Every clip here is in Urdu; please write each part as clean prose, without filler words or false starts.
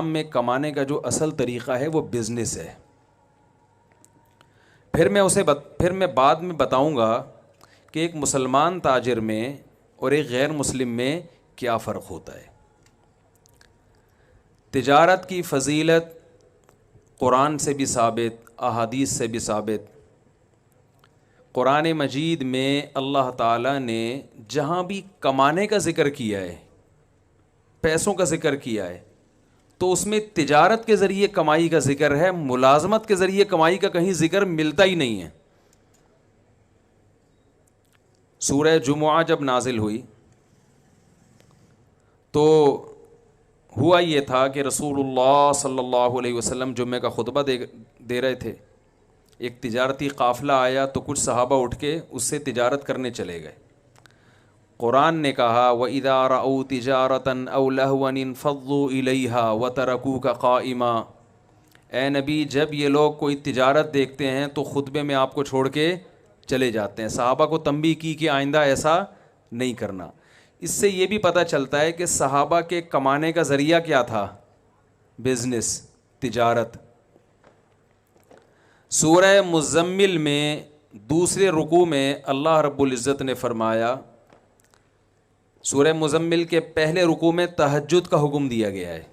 میں کمانے کا جو اصل طریقہ ہے وہ بزنس ہے. پھر میں بعد میں بتاؤں گا کہ ایک مسلمان تاجر میں اور ایک غیر مسلم میں کیا فرق ہوتا ہے. تجارت کی فضیلت قرآن سے بھی ثابت، احادیث سے بھی ثابت. قرآن مجید میں اللہ تعالیٰ نے جہاں بھی کمانے کا ذکر کیا ہے، پیسوں کا ذکر کیا ہے، تو اس میں تجارت کے ذریعے کمائی کا ذکر ہے. ملازمت کے ذریعے کمائی کا کہیں ذکر ملتا ہی نہیں ہے. سورہ جمعہ جب نازل ہوئی تو ہوا یہ تھا کہ رسول اللہ صلی اللہ علیہ وسلم جمعہ کا خطبہ دے رہے تھے. ایک تجارتی قافلہ آیا تو کچھ صحابہ اٹھ کے اس سے تجارت کرنے چلے گئے. قرآن نے کہا وَإِذَا رَأَوْا تِجَارَةً أَوْ لَهْوًا انفَضُّوا إِلَيْهَا وَتَرَكُوكَ قَائِمًا. اے نبی، جب یہ لوگ کوئی تجارت دیکھتے ہیں تو خطبے میں آپ کو چھوڑ کے چلے جاتے ہیں. صحابہ کو تنبیہ کی کہ آئندہ ایسا نہیں کرنا. اس سے یہ بھی پتہ چلتا ہے کہ صحابہ کے کمانے کا ذریعہ کیا تھا؟ بزنس، تجارت. سورہ مزمل میں دوسرے رکوع میں اللہ رب العزت نے فرمایا، سورہ مزمل کے پہلے رکوع میں تہجد کا حکم دیا گیا ہے.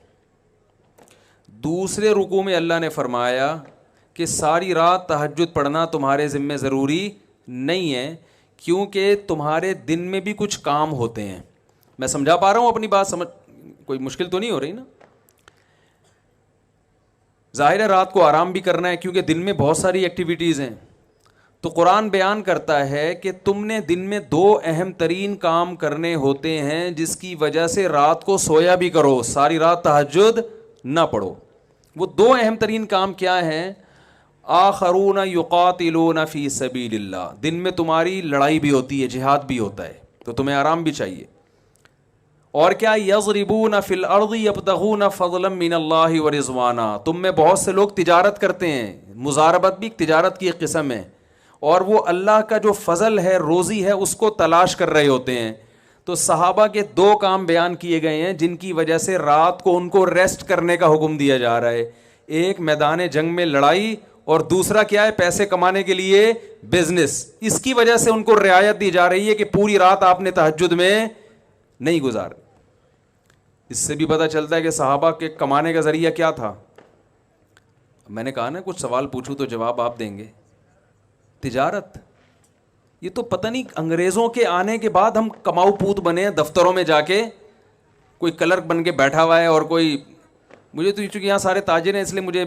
دوسرے رکوع میں اللہ نے فرمایا کہ ساری رات تہجد پڑھنا تمہارے ذمہ ضروری نہیں ہے، کیونکہ تمہارے دن میں بھی کچھ کام ہوتے ہیں. میں سمجھا پا رہا ہوں اپنی بات؟ سمجھ کوئی مشکل تو نہیں ہو رہی نا؟ ظاہر ہے رات کو آرام بھی کرنا ہے کیونکہ دن میں بہت ساری ایکٹیویٹیز ہیں. تو قرآن بیان کرتا ہے کہ تم نے دن میں 2 اہم ترین کام کرنے ہوتے ہیں جس کی وجہ سے رات کو سویا بھی کرو، ساری رات تہجد نہ پڑھو. وہ 2 اہم ترین کام کیا ہیں؟ آخرون یقاتلون فی سبیل اللہ. دن میں تمہاری لڑائی بھی ہوتی ہے، جہاد بھی ہوتا ہے، تو تمہیں آرام بھی چاہیے. اور کیا؟ یضربون فی الارض یبتغون فضلا من اللہ ورضوانا. تم میں بہت سے لوگ تجارت کرتے ہیں، مزاربت بھی تجارت کی ایک قسم ہے، اور وہ اللہ کا جو فضل ہے، روزی ہے، اس کو تلاش کر رہے ہوتے ہیں. تو صحابہ کے 2 کام بیان کیے گئے ہیں جن کی وجہ سے رات کو ان کو ریسٹ کرنے کا حکم دیا جا رہا ہے. ایک میدان جنگ میں لڑائی، اور دوسرا کیا ہے؟ پیسے کمانے کے لیے بزنس. اس کی وجہ سے ان کو رعایت دی جا رہی ہے کہ پوری رات آپ نے تہجد میں نہیں گزار. اس سے بھی پتہ چلتا ہے کہ صحابہ کے کمانے کا ذریعہ کیا تھا. میں نے کہا نا کچھ سوال پوچھوں تو جواب آپ دیں گے. تجارت. یہ تو پتہ نہیں انگریزوں کے آنے کے بعد ہم کماؤ پوت بنے ہیں. دفتروں میں جا کے کوئی کلرک بن کے بیٹھا ہوا ہے، اور کوئی، مجھے تو چونکہ یہاں سارے تاجر ہیں اس لیے مجھے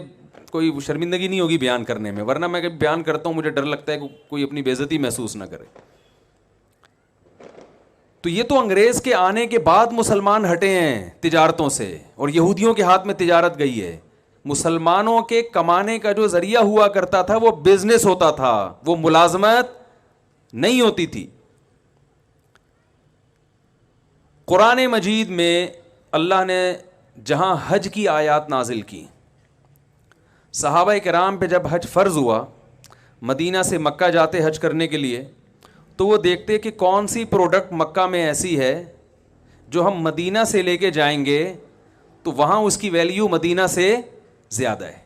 کوئی شرمندگی نہیں ہوگی بیان کرنے میں، ورنہ میں کبھی بیان کرتا ہوں مجھے ڈر لگتا ہے کہ کوئی اپنی بے عزتی محسوس نہ کرے. تو یہ تو انگریز کے آنے کے بعد مسلمان ہٹے ہیں تجارتوں سے، اور یہودیوں کے ہاتھ میں تجارت گئی ہے. مسلمانوں کے کمانے کا جو ذریعہ ہوا کرتا تھا وہ بزنس ہوتا تھا، وہ ملازمت نہیں ہوتی تھی. قرآن مجید میں اللہ نے جہاں حج کی آیات نازل کی، صحابہ کرام پہ جب حج فرض ہوا، مدینہ سے مکہ جاتے حج کرنے کے لیے، تو وہ دیکھتے کہ کون سی پروڈکٹ مکہ میں ایسی ہے جو ہم مدینہ سے لے کے جائیں گے تو وہاں اس کی ویلیو مدینہ سے زیادہ ہے،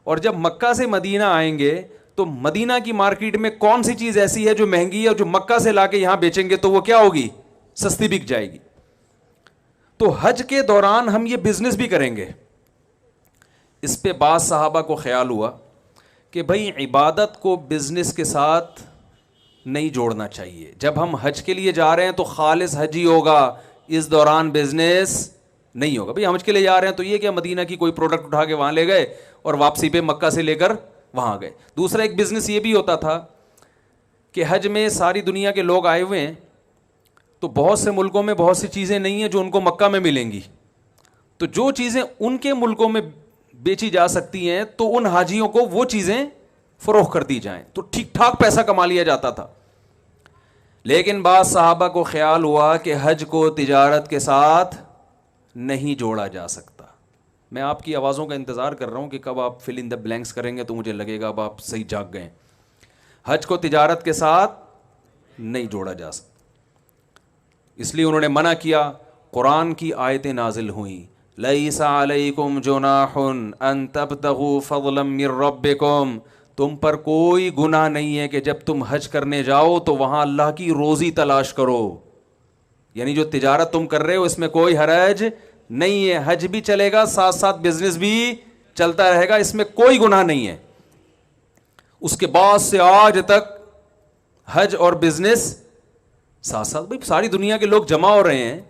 اور جب مکہ سے مدینہ آئیں گے تو مدینہ کی مارکیٹ میں کون سی چیز ایسی ہے جو مہنگی ہے اور جو مکہ سے لا کے یہاں بیچیں گے تو وہ کیا ہوگی؟ سستی بک جائے گی. تو حج کے دوران ہم یہ بزنس بھی کریں گے. اس پہ بعض صحابہ کو خیال ہوا کہ بھائی عبادت کو بزنس کے ساتھ نہیں جوڑنا چاہیے. جب ہم حج کے لیے جا رہے ہیں تو خالص حج ہی ہوگا، اس دوران بزنس نہیں ہوگا. بھائی حج کے لیے جا رہے ہیں تو یہ کیا مدینہ کی کوئی پروڈکٹ اٹھا کے وہاں لے گئے اور واپسی پہ مکہ سے لے کر وہاں گئے. دوسرا ایک بزنس یہ بھی ہوتا تھا کہ حج میں ساری دنیا کے لوگ آئے ہوئے ہیں، تو بہت سے ملکوں میں بہت سی چیزیں نہیں ہیں جو ان کو مکہ میں ملیں گی، تو جو چیزیں ان کے ملکوں میں بیچی جا سکتی ہیں تو ان حاجیوں کو وہ چیزیں فروخت کر دی جائیں، تو ٹھیک ٹھاک پیسہ کما لیا جاتا تھا. لیکن بعض صحابہ کو خیال ہوا کہ حج کو تجارت کے ساتھ نہیں جوڑا جا سکتا. میں آپ کی آوازوں کا انتظار کر رہا ہوں کہ کب آپ فل ان دا بلینکس کریں گے تو مجھے لگے گا اب آپ صحیح جاگ گئے. حج کو تجارت کے ساتھ نہیں جوڑا جا سکتا، اس لیے انہوں نے منع کیا. قرآن کی آیتیں نازل ہوئیں، لیس علیکم جناح ان تبتغوا فضلا من ربکم، تم پر کوئی گناہ نہیں ہے کہ جب تم حج کرنے جاؤ تو وہاں اللہ کی روزی تلاش کرو. یعنی جو تجارت تم کر رہے ہو اس میں کوئی حرج نہیں ہے، حج بھی چلے گا ساتھ ساتھ بزنس بھی چلتا رہے گا، اس میں کوئی گناہ نہیں ہے. اس کے بعد سے آج تک حج اور بزنس ساتھ ساتھ. بھائی ساری دنیا کے لوگ جمع ہو رہے ہیں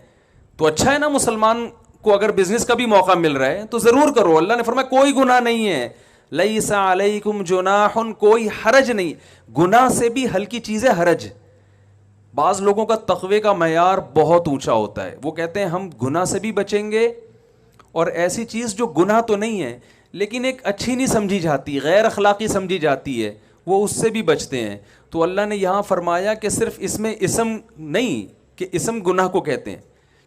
تو اچھا ہے نا، مسلمان کو اگر بزنس کا بھی موقع مل رہا ہے تو ضرور کرو. اللہ نے فرمایا کوئی گناہ نہیں ہے. لیس علیکم جناح، کوئی حرج نہیں. گناہ سے بھی ہلکی چیزیں حرج. بعض لوگوں کا تقوی کا معیار بہت اونچا ہوتا ہے، وہ کہتے ہیں ہم گناہ سے بھی بچیں گے، اور ایسی چیز جو گناہ تو نہیں ہے لیکن ایک اچھی نہیں سمجھی جاتی، غیر اخلاقی سمجھی جاتی ہے، وہ اس سے بھی بچتے ہیں. تو اللہ نے یہاں فرمایا کہ صرف اس میں اسم نہیں کہ اسم گناہ کو کہتے ہیں،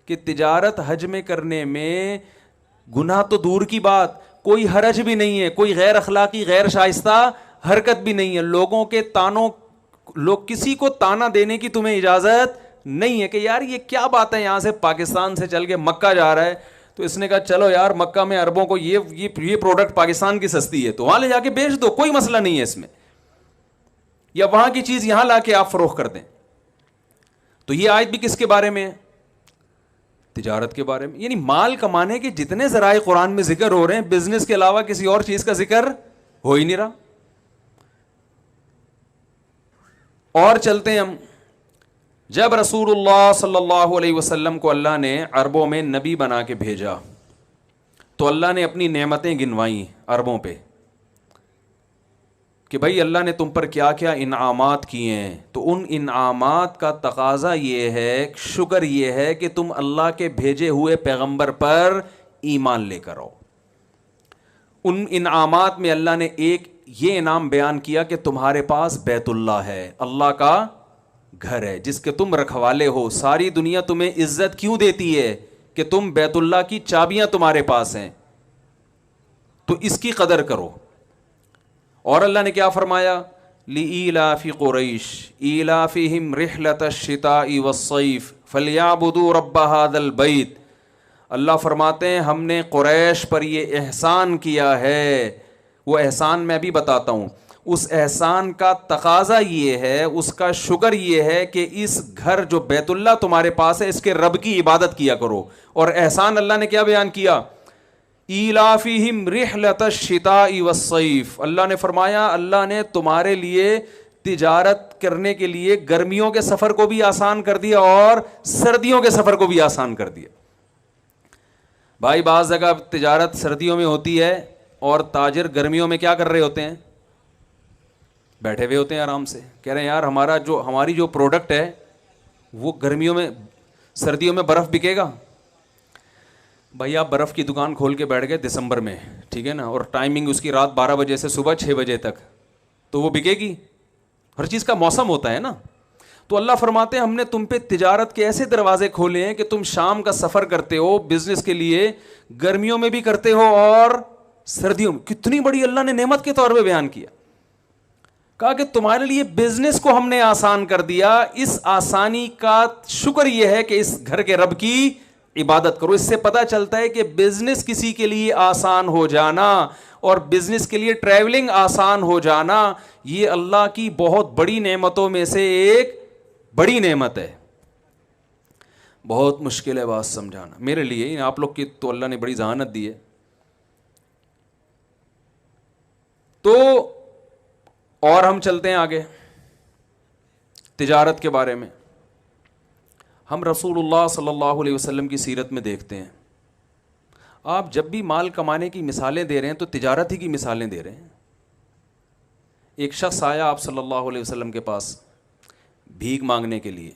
کہ تجارت حج میں کرنے میں گناہ تو دور کی بات، کوئی حرج بھی نہیں ہے، کوئی غیر اخلاقی غیر شائستہ حرکت بھی نہیں ہے. لوگوں کے تانوں، لوگ کسی کو تانا دینے کی تمہیں اجازت نہیں ہے کہ یار یہ کیا بات ہے، یہاں سے پاکستان سے چل کے مکہ جا رہا ہے تو اس نے کہا چلو یار مکہ میں عربوں کو یہ پروڈکٹ پاکستان کی سستی ہے تو وہاں لے جا کے بیچ دو، کوئی مسئلہ نہیں ہے اس میں، یا وہاں کی چیز یہاں لا کے آپ فروخت کر دیں. تو یہ آیت بھی کس کے بارے میں ہے؟ تجارت کے بارے میں. یعنی مال کمانے کے جتنے ذرائع قرآن میں ذکر ہو رہے ہیں، بزنس کے علاوہ کسی اور چیز کا ذکر ہو ہی نہیں رہا. اور چلتے ہیں ہم. جب رسول اللہ صلی اللہ علیہ وسلم کو اللہ نے عربوں میں نبی بنا کے بھیجا تو اللہ نے اپنی نعمتیں گنوائیں عربوں پہ کہ بھائی اللہ نے تم پر کیا کیا انعامات کیے ہیں. تو ان انعامات کا تقاضا یہ ہے، شکر یہ ہے کہ تم اللہ کے بھیجے ہوئے پیغمبر پر ایمان لے کر آؤ. ان انعامات میں اللہ نے ایک یہ انعام بیان کیا کہ تمہارے پاس بیت اللہ ہے، اللہ کا گھر ہے جس کے تم رکھوالے ہو. ساری دنیا تمہیں عزت کیوں دیتی ہے کہ تم بیت اللہ کی چابیاں تمہارے پاس ہیں، تو اس کی قدر کرو. اور اللہ نے کیا فرمایا؟ لِإِيلَافِ قُرَيْشٍ إِيلَافِهِمْ رِحْلَةَ الشِّتَاءِ وَالصَّيْفِ فَلْيَعْبُدُوا رَبَّ هَذَا الْبَيْتِ. اللہ فرماتے ہیں ہم نے قریش پر یہ احسان کیا ہے. وہ احسان میں بھی بتاتا ہوں. اس احسان کا تقاضا یہ ہے، اس کا شکر یہ ہے کہ اس گھر جو بیت اللہ تمہارے پاس ہے اس کے رب کی عبادت کیا کرو. اور احسان اللہ نے کیا بیان کیا؟ ایلافہم رحلۃ الشتاء والصیف. اللہ نے فرمایا اللہ نے تمہارے لیے تجارت کرنے کے لیے گرمیوں کے سفر کو بھی آسان کر دیا اور سردیوں کے سفر کو بھی آسان کر دیا. بھائی بعض جگہ تجارت سردیوں میں ہوتی ہے اور تاجر گرمیوں میں کیا کر رہے ہوتے ہیں؟ بیٹھے ہوئے ہوتے ہیں آرام سے، کہہ رہے ہیں یار ہماری جو پروڈکٹ ہے وہ گرمیوں میں، سردیوں میں برف بکے گا. بھائی آپ برف کی دکان کھول کے بیٹھ گئے دسمبر میں، ٹھیک ہے نا، اور ٹائمنگ اس کی رات 12 بجے سے صبح 6 بجے تک، تو وہ بکے گی؟ ہر چیز کا موسم ہوتا ہے نا. تو اللہ فرماتے ہیں ہم نے تم پہ تجارت کے ایسے دروازے کھولے ہیں کہ تم شام کا سفر کرتے ہو بزنس کے لیے، گرمیوں میں بھی کرتے ہو اور سردیوں میں. کتنی بڑی اللہ نے نعمت کے طور پہ بیان کیا. کہا کہ تمہارے لیے بزنس کو ہم نے آسان کر دیا. اس آسانی کا شکر یہ ہے کہ اس گھر کے رب کی عبادت کرو. اس سے پتہ چلتا ہے کہ بزنس کسی کے لیے آسان ہو جانا اور بزنس کے لیے ٹریولنگ آسان ہو جانا یہ اللہ کی بہت بڑی نعمتوں میں سے ایک بڑی نعمت ہے. بہت مشکل ہے بات سمجھانا میرے لیے، آپ لوگ کی تو اللہ نے بڑی ذہانت دی ہے. تو اور ہم چلتے ہیں آگے تجارت کے بارے میں. ہم رسول اللہ صلی اللہ علیہ وسلم کی سیرت میں دیکھتے ہیں آپ جب بھی مال کمانے کی مثالیں دے رہے ہیں تو تجارت ہی کی مثالیں دے رہے ہیں. ایک شخص آیا آپ صلی اللہ علیہ وسلم کے پاس بھیک مانگنے کے لیے.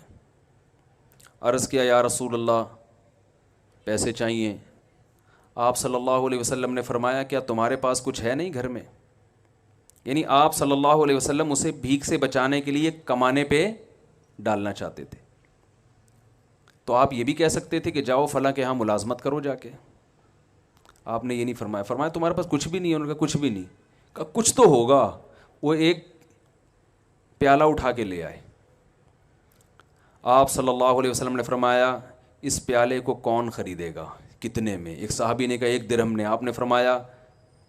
عرض کیا یا رسول اللہ پیسے چاہیے. آپ صلی اللہ علیہ وسلم نے فرمایا کیا تمہارے پاس کچھ ہے نہیں گھر میں؟ یعنی آپ صلی اللہ علیہ وسلم اسے بھیک سے بچانے کے لیے کمانے پہ ڈالنا چاہتے تھے. تو آپ یہ بھی کہہ سکتے تھے کہ جاؤ فلاں کے ہاں ملازمت کرو جا کے. آپ نے یہ نہیں فرمایا. فرمایا تمہارے پاس کچھ بھی نہیں ہے؟ انہوں نے کہا کچھ بھی نہیں. کہا کچھ تو ہوگا. وہ ایک پیالہ اٹھا کے لے آئے. آپ صلی اللہ علیہ وسلم نے فرمایا اس پیالے کو کون خریدے گا؟ کتنے میں؟ ایک صحابی نے کہا 1 درہم نے. آپ نے فرمایا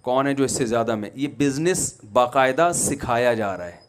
کون ہے جو اس سے زیادہ میں؟ یہ بزنس باقاعدہ سکھایا جا رہا ہے.